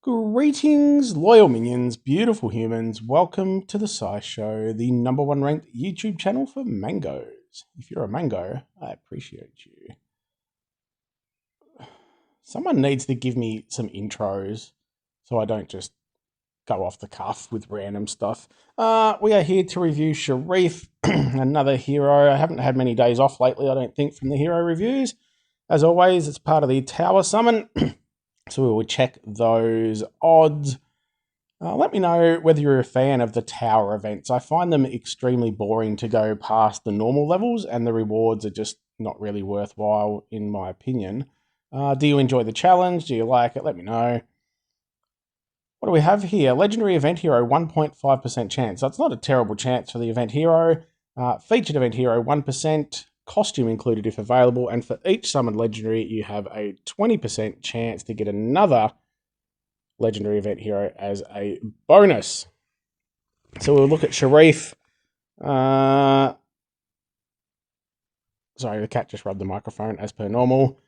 Greetings, loyal minions, beautiful humans. Welcome to the SciShow, the #1 ranked YouTube channel for mangoes. If you're a mango, I appreciate you. Someone needs to give me some intros so I don't just go off the cuff with random stuff. We are here to review Shareef, another hero. I haven't had many days off lately, I don't think, from the hero reviews. As always, it's part of the Tower Summon. So we will check those odds. Let me know whether you're a fan of the tower events. I find them extremely boring to go past the normal levels, and the rewards are just not really worthwhile, in my opinion. Do you enjoy the challenge? Do you like it? Let me know. What do we have here? Legendary event hero, 1.5% chance. So it's not a terrible chance for the event hero. Featured event hero, 1%. Costume included if available, and for each summoned legendary you have a 20% chance to get another legendary event hero as a bonus. So we'll look at Shareef. Sorry, the cat just rubbed the microphone as per normal.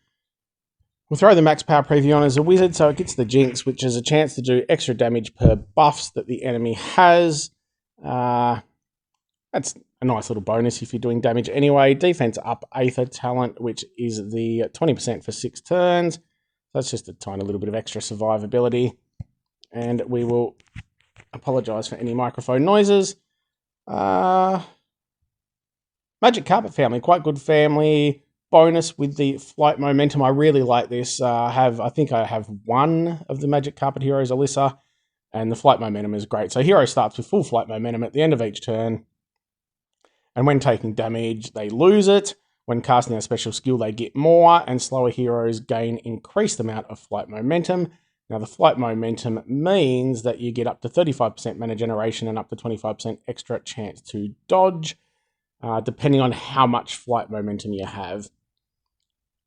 We'll throw the max power preview on as a wizard, so it gets the Jinx, which is a chance to do extra damage per buffs that the enemy has. That's a nice little bonus if you're doing damage anyway. Defense up, Aether talent, which is the 20% for 6 turns. That's just a tiny little bit of extra survivability. And we will apologise for any microphone noises. Magic Carpet family, quite good family. Bonus with the flight momentum. I really like this. I think I have one of the Magic Carpet heroes, Alyssa, and the flight momentum is great. So hero starts with full flight momentum at the end of each turn. And when taking damage, they lose it. When casting a special skill, they get more, and slower heroes gain increased amount of flight momentum. Now, the flight momentum means that you get up to 35% mana generation and up to 25% extra chance to dodge, depending on how much flight momentum you have.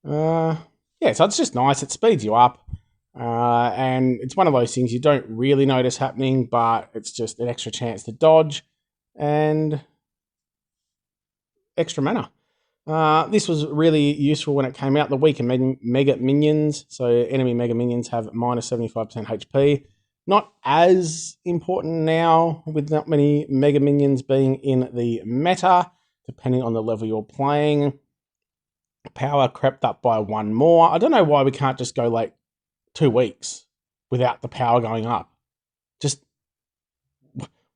So it's just nice. It speeds you up. And it's one of those things you don't really notice happening, but it's just an extra chance to dodge and extra mana. This was really useful when it came out. The weaker mega minions, so enemy mega minions have minus 75% HP. Not as important now with not many mega minions being in the meta, depending on the level you're playing. Power crept up by 1 more. I don't know why we can't just go like 2 weeks without the power going up. Just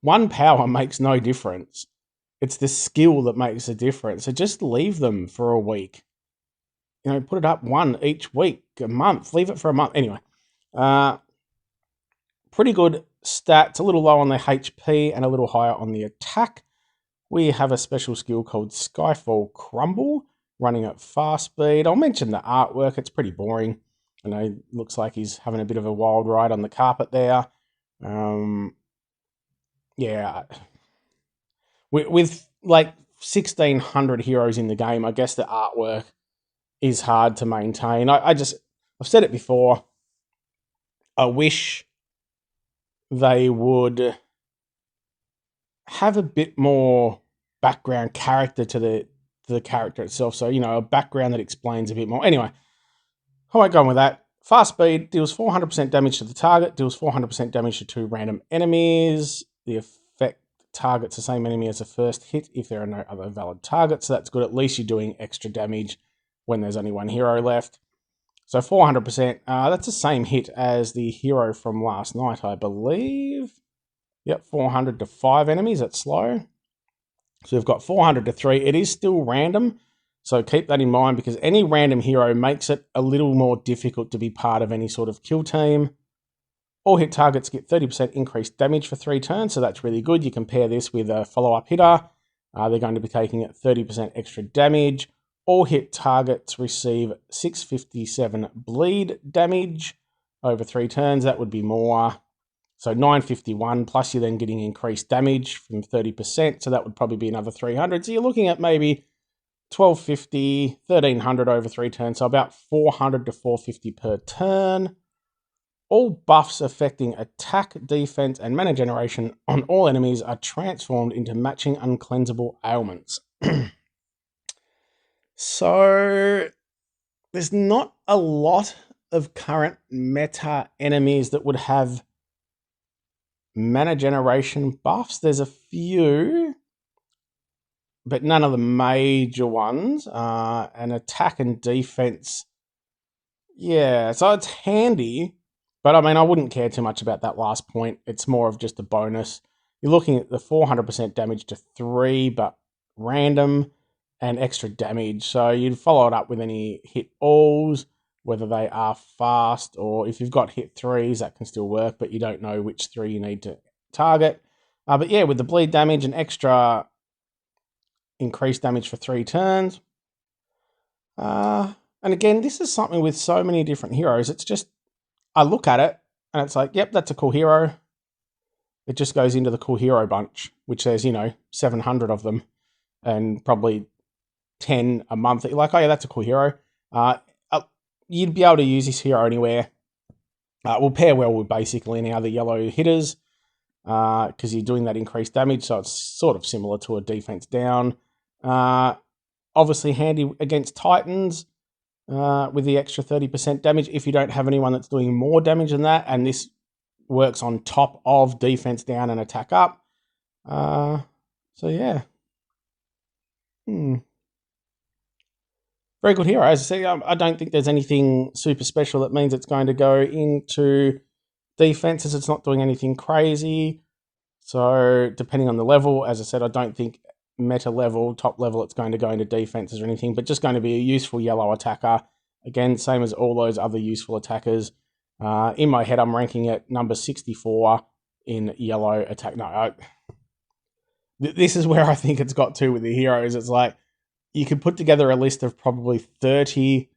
1 power makes no difference. It's the skill that makes a difference. So just leave them for a week. You know, put it up 1 each week, a month. Leave it for a month. Anyway, pretty good stats. A little low on the HP and a little higher on the attack. We have a special skill called Skyfall Crumble, running at fast speed. I'll mention the artwork. It's pretty boring. I know, looks like he's having a bit of a wild ride on the carpet there. Yeah. With like 1,600 heroes in the game, I guess the artwork is hard to maintain. I've said it before. I wish they would have a bit more background character to the character itself. So, you know, a background that explains a bit more. Anyway, I won't go on with that. Fast speed deals 400% damage to the target, deals 400% damage to 2 random enemies. The effect targets the same enemy as the first hit if there are no other valid targets. So that's good. At least you're doing extra damage when there's only 1 hero left. So 400%, that's the same hit as the hero from last night, I believe. Yep, 400 to 5 enemies, that's slow. So we've got 400 to 3. It is still random, so keep that in mind because any random hero makes it a little more difficult to be part of any sort of kill team. All hit targets get 30% increased damage for 3 turns, so that's really good. You compare this with a follow-up hitter. They're going to be taking 30% extra damage. All hit targets receive 657 bleed damage over 3 turns. That would be more. So 951, plus you're then getting increased damage from 30%, so that would probably be another 300. So you're looking at maybe 1250, 1300 over 3 turns, so about 400 to 450 per turn. All buffs affecting attack, defense, and mana generation on all enemies are transformed into matching uncleansable ailments. So there's not a lot of current meta enemies that would have mana generation buffs. There's a few, but none of the major ones. And attack and defense, yeah, so it's handy, but I mean, I wouldn't care too much about that last point. It's more of just a bonus. You're looking at the 400% damage to 3, but random and extra damage. So you'd follow it up with any hit alls, whether they are fast or if you've got hit 3s, that can still work, but you don't know which 3 you need to target. But yeah, with the bleed damage and extra increased damage for 3 turns. And again, this is something with so many different heroes. It's just, I look at it and it's like, yep, that's a cool hero. It just goes into the cool hero bunch, which there's, 700 of them and probably 10 a month. You're like, oh yeah, that's a cool hero. You'd be able to use this hero anywhere. Will pair well with basically any other yellow hitters because you're doing that increased damage, so it's sort of similar to a defense down. Obviously handy against Titans with the extra 30% damage if you don't have anyone that's doing more damage than that, and this works on top of defense down and attack up. So yeah. Very good hero. As I say, I don't think there's anything super special that means it's going to go into defenses. It's not doing anything crazy. So depending on the level, as I said, I don't think meta level, top level, it's going to go into defenses or anything, but just going to be a useful yellow attacker. Again, same as all those other useful attackers. In my head, I'm ranking it number 64 in yellow attack. No, this is where I think it's got to with the heroes. It's like, you could put together a list of probably 30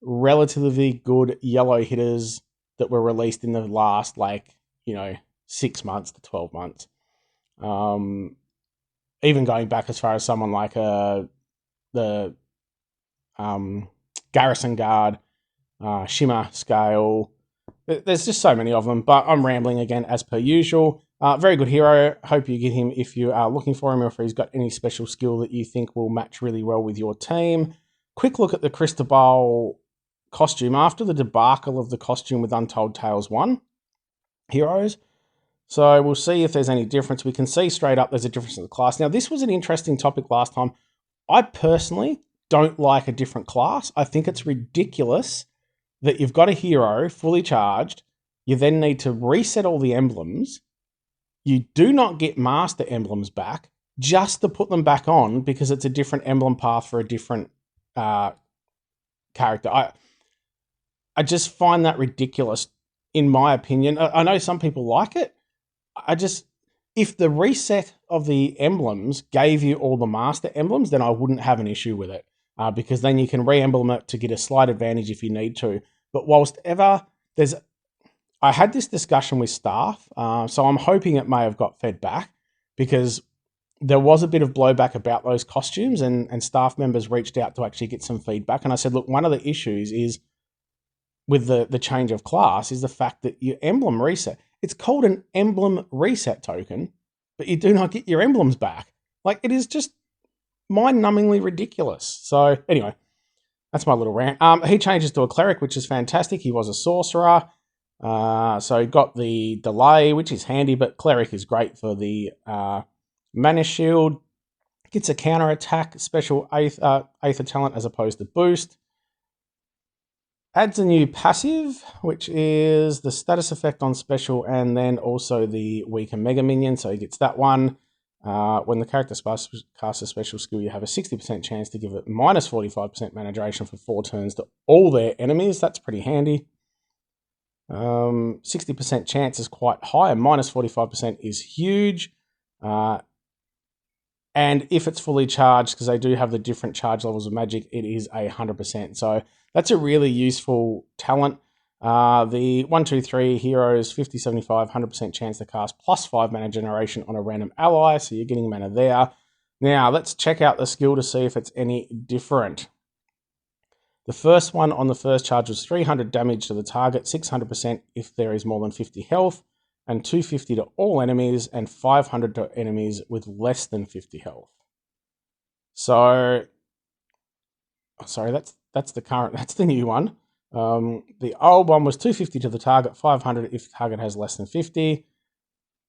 relatively good yellow hitters that were released in the last, 6 months to 12 months. Even going back as far as someone like the Garrison Guard, Shimmer Scale. There's just so many of them, but I'm rambling again as per usual. Very good hero. Hope you get him if you are looking for him or if he's got any special skill that you think will match really well with your team. Quick look at the Cristobal costume. After the debacle of the costume with Untold Tales 1 heroes, so we'll see if there's any difference. We can see straight up there's a difference in the class. Now, this was an interesting topic last time. I personally don't like a different class. I think it's ridiculous that you've got a hero fully charged. You then need to reset all the emblems. You do not get master emblems back just to put them back on because it's a different emblem path for a different character. I just find that ridiculous, in my opinion. I know some people like it. If the reset of the emblems gave you all the master emblems, then I wouldn't have an issue with it because then you can re-emblem it to get a slight advantage if you need to. But whilst ever I had this discussion with staff, so I'm hoping it may have got fed back because there was a bit of blowback about those costumes and staff members reached out to actually get some feedback. And I said, look, one of the issues is with the change of class is the fact that your emblem reset. It's called an emblem reset token, but you do not get your emblems back. Like, it is just mind-numbingly ridiculous. So anyway, that's my little rant. He changes to a cleric, which is fantastic. He was a sorcerer. So he got the delay, which is handy, but cleric is great for the mana shield. Gets a counter attack, special Aether talent as opposed to boost. Adds a new passive, which is the status effect on special and then also the weaker mega minion. So he gets that one. When the character casts a special skill, you have a 60% chance to give it minus 45% mana duration for 4 turns to all their enemies. That's pretty handy. 60% chance is quite high, and minus 45% is huge. And if it's fully charged, because they do have the different charge levels of magic, it is 100%. So that's a really useful talent. The 1, 2, 3 heroes, 50, 75, 100% chance to cast plus 5 mana generation on a random ally. So you're getting mana there. Now let's check out the skill to see if it's any different. The first one on the first charge was 300 damage to the target, 600% if there is more than 50 health, and 250 to all enemies, and 500 to enemies with less than 50 health. So, sorry, that's the new one. The old one was 250 to the target, 500 if the target has less than 50.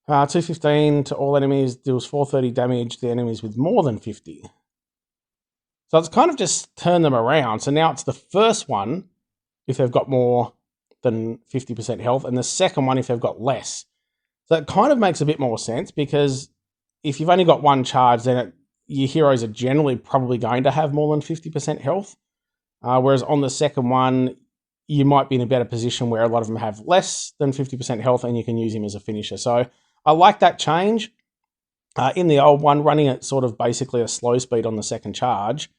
215 to all enemies, deals 430 damage to enemies with more than 50. So it's kind of just turned them around. So now it's the first one if they've got more than 50% health, and the second one if they've got less. So it kind of makes a bit more sense, because if you've only got one charge, then your heroes are generally probably going to have more than 50% health. Whereas on the second one, you might be in a better position where a lot of them have less than 50% health and you can use him as a finisher. So I like that change. In the old one, running at sort of basically a slow speed on the second charge,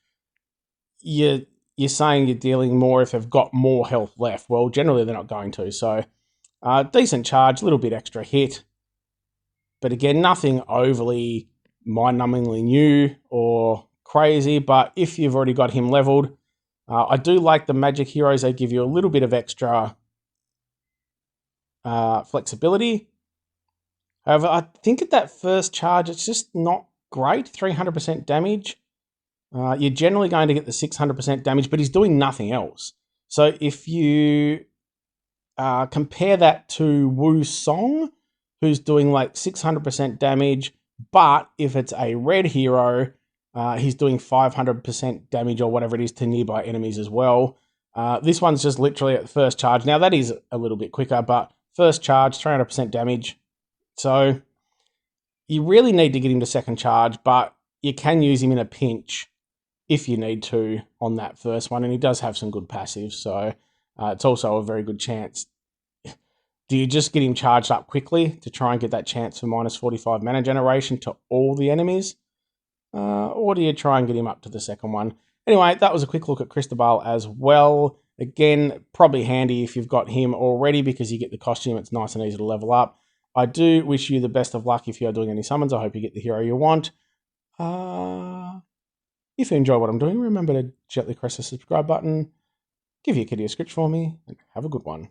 you're saying you're dealing more if they've got more health left. Well, generally they're not going to. So decent charge, a little bit extra hit. But again, nothing overly mind-numbingly new or crazy. But if you've already got him leveled, I do like the magic heroes. They give you a little bit of extra flexibility. However, I think at that first charge, it's just not great. 300% damage. You're generally going to get the 600% damage, but he's doing nothing else. So if you compare that to Wu Song, who's doing like 600% damage, but if it's a red hero, he's doing 500% damage or whatever it is to nearby enemies as well. This one's just literally at the first charge. Now that is a little bit quicker, but first charge, 300% damage. So you really need to get him to second charge, but you can use him in a pinch if you need to on that first one. And he does have some good passives, so it's also a very good chance. Do you just get him charged up quickly to try and get that chance for minus 45 mana generation to all the enemies? Or do you try and get him up to the second one? Anyway, that was a quick look at Cristobal as well. Again, probably handy if you've got him already, because you get the costume. It's nice and easy to level up. I do wish you the best of luck if you are doing any summons. I hope you get the hero you want. If you enjoy what I'm doing, remember to gently press the subscribe button, give your kitty a scritch for me, and have a good one.